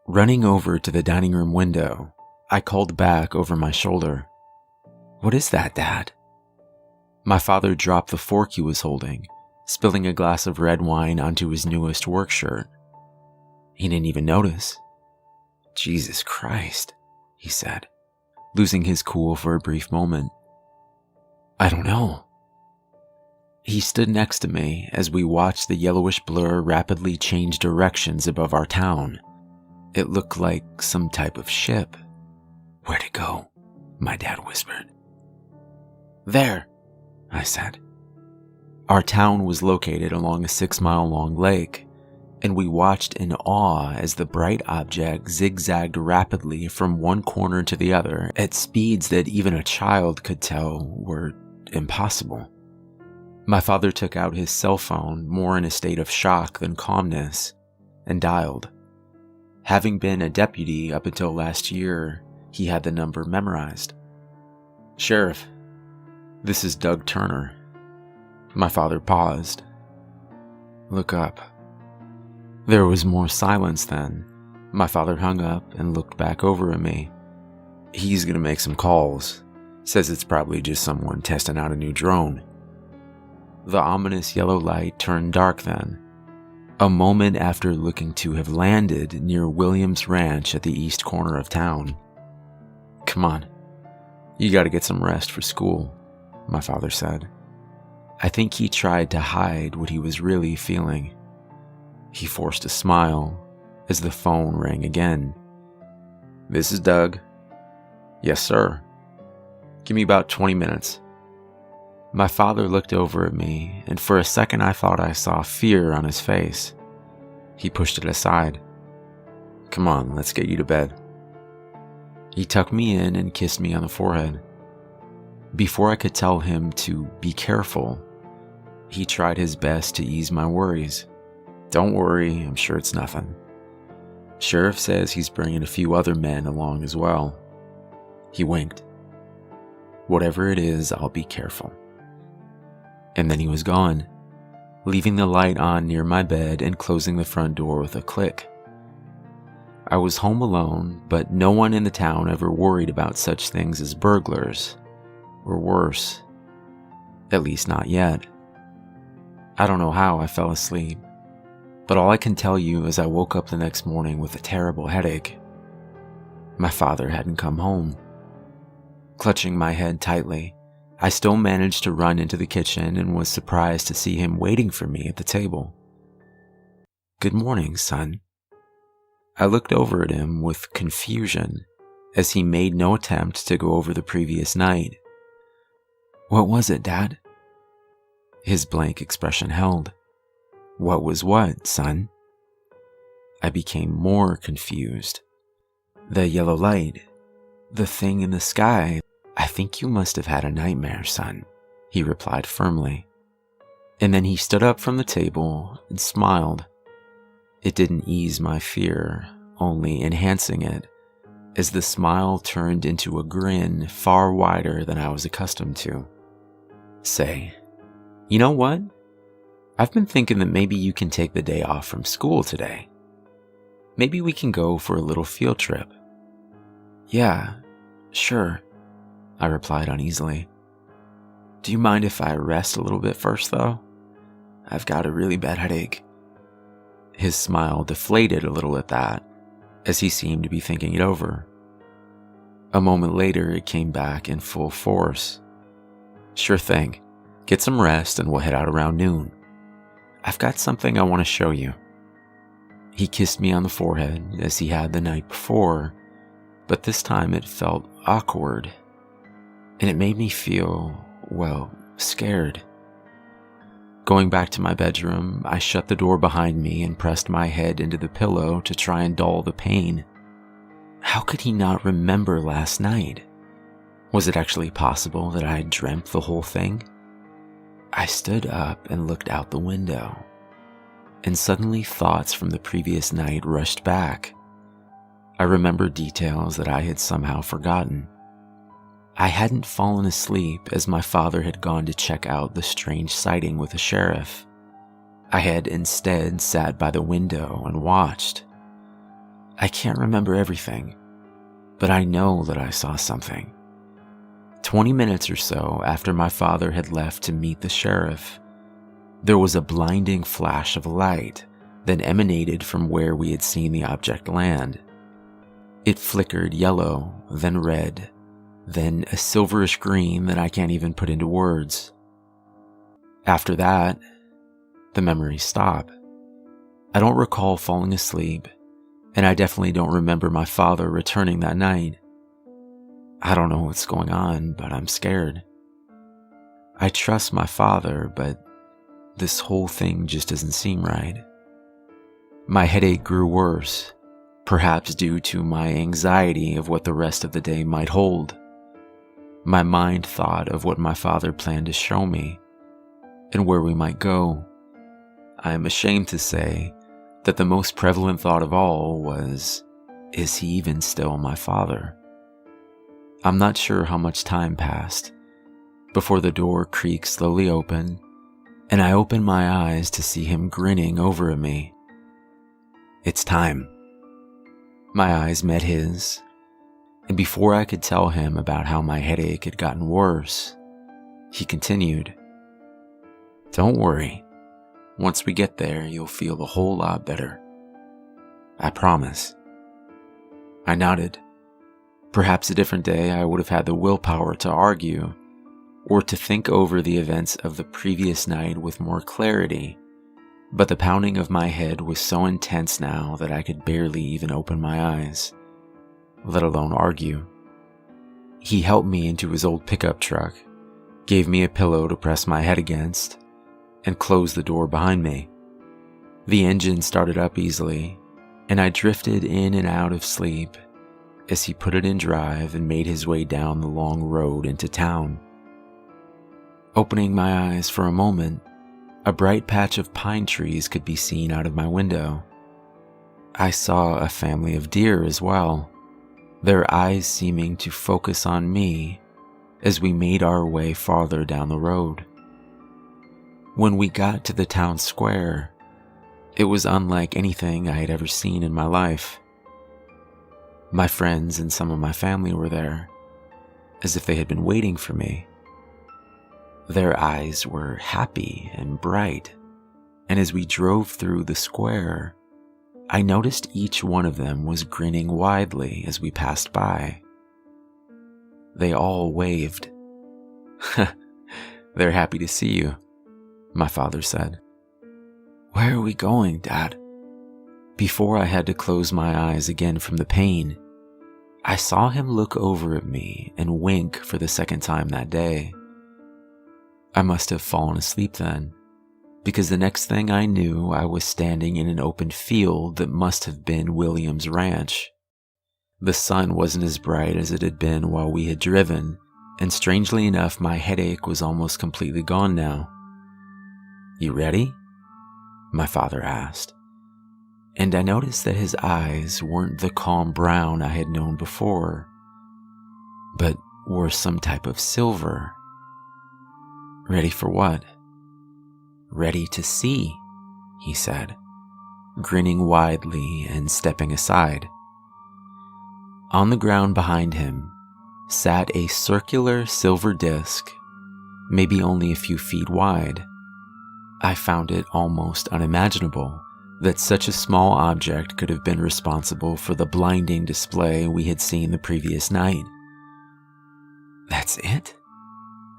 Running over to the dining room window, I called back over my shoulder, "What is that, Dad?" My father dropped the fork he was holding, spilling a glass of red wine onto his newest work shirt. He didn't even notice. "Jesus Christ," he said, losing his cool for a brief moment. "I don't know." He stood next to me as we watched the yellowish blur rapidly change directions above our town. It looked like some type of ship. "Where'd it go?" my dad whispered. "There," I said. Our town was located along a 6-mile-long lake, and we watched in awe as the bright object zigzagged rapidly from one corner to the other at speeds that even a child could tell were impossible. My father took out his cell phone, more in a state of shock than calmness, and dialed. Having been a deputy up until last year, he had the number memorized. "Sheriff, this is Doug Turner." My father paused. "Look up." There was more silence then. My father hung up and looked back over at me. "He's gonna make some calls. Says it's probably just someone testing out a new drone." The ominous yellow light turned dark then, a moment after looking to have landed near Williams Ranch at the east corner of town. "Come on, you gotta get some rest for school," my father said. I think he tried to hide what he was really feeling. He forced a smile as the phone rang again. "This is Doug." "Yes, sir." "Give me about 20 minutes. My father looked over at me, and for a second I thought I saw fear on his face. He pushed it aside. "Come on, let's get you to bed." He tucked me in and kissed me on the forehead. Before I could tell him to be careful, he tried his best to ease my worries. "Don't worry, I'm sure it's nothing. Sheriff says he's bringing a few other men along as well." He winked. "Whatever it is, I'll be careful." And then he was gone, leaving the light on near my bed and closing the front door with a click. I was home alone, but no one in the town ever worried about such things as burglars, or worse. At least not yet. I don't know how I fell asleep, but all I can tell you is I woke up the next morning with a terrible headache. My father hadn't come home. Clutching my head tightly, I still managed to run into the kitchen and was surprised to see him waiting for me at the table. "Good morning, son." I looked over at him with confusion as he made no attempt to go over the previous night. "What was it, Dad?" His blank expression held. "What was what, son?" I became more confused. "The yellow light. The thing in the sky. I think you must have had a nightmare, son," he replied firmly. And then he stood up from the table and smiled. It didn't ease my fear, only enhancing it, as the smile turned into a grin far wider than I was accustomed to. "Say, you know what? I've been thinking that maybe you can take the day off from school today. Maybe we can go for a little field trip." "Yeah, sure," I replied uneasily. "Do you mind if I rest a little bit first, though? I've got a really bad headache." His smile deflated a little at that, as he seemed to be thinking it over. A moment later, it came back in full force. "Sure thing. Get some rest and we'll head out around noon. I've got something I want to show you." He kissed me on the forehead as he had the night before, but this time it felt awkward, and it made me feel, well, scared. Going back to my bedroom, I shut the door behind me and pressed my head into the pillow to try and dull the pain. How could he not remember last night? Was it actually possible that I had dreamt the whole thing? I stood up and looked out the window, and suddenly thoughts from the previous night rushed back. I remembered details that I had somehow forgotten. I hadn't fallen asleep as my father had gone to check out the strange sighting with the sheriff. I had instead sat by the window and watched. I can't remember everything, but I know that I saw something. 20 minutes or so after my father had left to meet the sheriff, there was a blinding flash of light that emanated from where we had seen the object land. It flickered yellow, then red, then a silverish green that I can't even put into words. After that, the memories stop. I don't recall falling asleep, and I definitely don't remember my father returning that night. I don't know what's going on, but I'm scared. I trust my father, but this whole thing just doesn't seem right. My headache grew worse, perhaps due to my anxiety of what the rest of the day might hold. My mind thought of what my father planned to show me and where we might go. I am ashamed to say that the most prevalent thought of all was, is he even still my father? I'm not sure how much time passed before the door creaked slowly open, and I opened my eyes to see him grinning over at me. It's time. My eyes met his, and before I could tell him about how my headache had gotten worse, he continued, "Don't worry. Once we get there, you'll feel a whole lot better. I promise." I nodded. Perhaps a different day I would have had the willpower to argue, or to think over the events of the previous night with more clarity, but the pounding of my head was so intense now that I could barely even open my eyes, let alone argue. He helped me into his old pickup truck, gave me a pillow to press my head against, and closed the door behind me. The engine started up easily, and I drifted in and out of sleep as he put it in drive and made his way down the long road into town. Opening my eyes for a moment, a bright patch of pine trees could be seen out of my window. I saw a family of deer as well, their eyes seeming to focus on me as we made our way farther down the road. When we got to the town square, it was unlike anything I had ever seen in my life. My friends and some of my family were there, as if they had been waiting for me. Their eyes were happy and bright, and as we drove through the square, I noticed each one of them was grinning widely as we passed by. They all waved. "They're happy to see you," my father said. "Where are we going, Dad?" Before I had to close my eyes again from the pain, I saw him look over at me and wink for the second time that day. I must have fallen asleep then, because the next thing I knew, I was standing in an open field that must have been William's ranch. The sun wasn't as bright as it had been while we had driven, and strangely enough, my headache was almost completely gone now. "You ready?" my father asked, and I noticed that his eyes weren't the calm brown I had known before, but were some type of silver. "Ready for what?" "Ready to see," he said, grinning widely and stepping aside. On the ground behind him sat a circular silver disc, maybe only a few feet wide. I found it almost unimaginable that such a small object could have been responsible for the blinding display we had seen the previous night. "That's it?"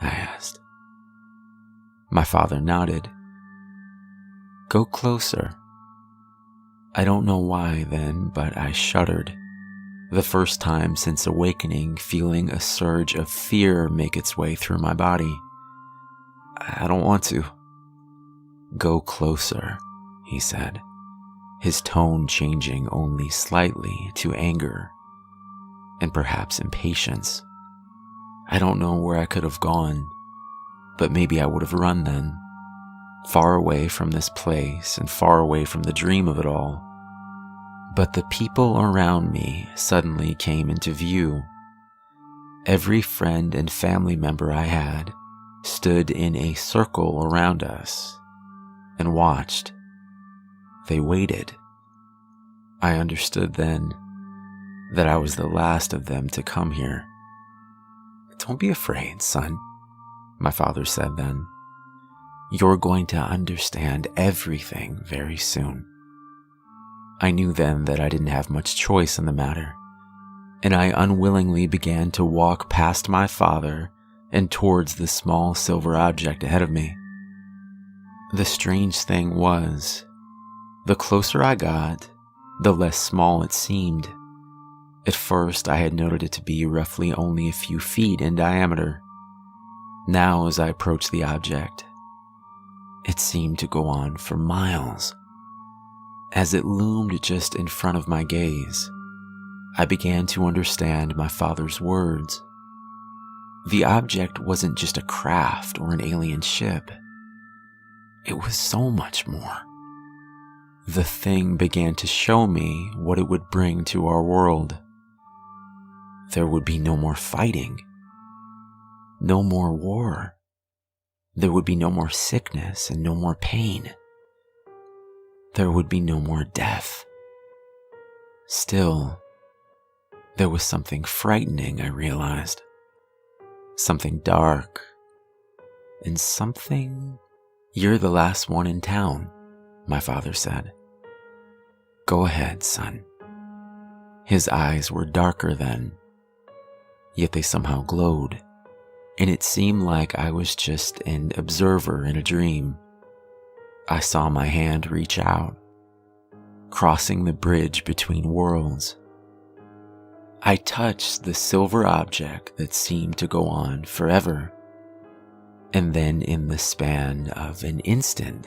I asked. My father nodded. "Go closer." I don't know why then, but I shuddered, the first time since awakening, feeling a surge of fear make its way through my body. "I don't want to." "Go closer," he said, his tone changing only slightly to anger and perhaps impatience. I don't know where I could have gone, but maybe I would have run then, far away from this place and far away from the dream of it all. But the people around me suddenly came into view. Every friend and family member I had stood in a circle around us and watched. They waited. I understood then that I was the last of them to come here. "Don't be afraid, son," my father said then. "You're going to understand everything very soon." I knew then that I didn't have much choice in the matter, and I unwillingly began to walk past my father and towards the small silver object ahead of me. The strange thing was, the closer I got, the less small it seemed. At first, I had noted it to be roughly only a few feet in diameter. Now, as I approached the object, it seemed to go on for miles. As it loomed just in front of my gaze, I began to understand my father's words. The object wasn't just a craft or an alien ship. It was so much more. The thing began to show me what it would bring to our world. There would be no more fighting, no more war. There would be no more sickness and no more pain. There would be no more death. Still, there was something frightening, I realized. Something dark. And something... "You're the last one in town," my father said. "Go ahead, son." His eyes were darker then, yet they somehow glowed, and it seemed like I was just an observer in a dream. I saw my hand reach out, crossing the bridge between worlds. I touched the silver object that seemed to go on forever, and then in the span of an instant,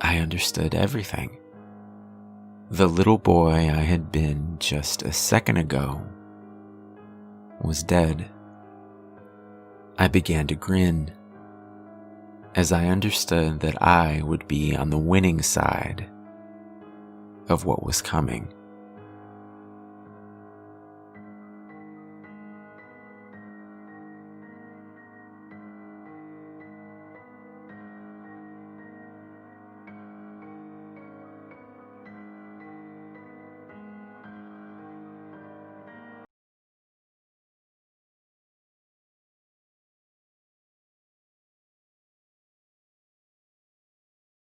I understood everything. The little boy I had been just a second ago was dead. I began to grin as I understood that I would be on the winning side of what was coming.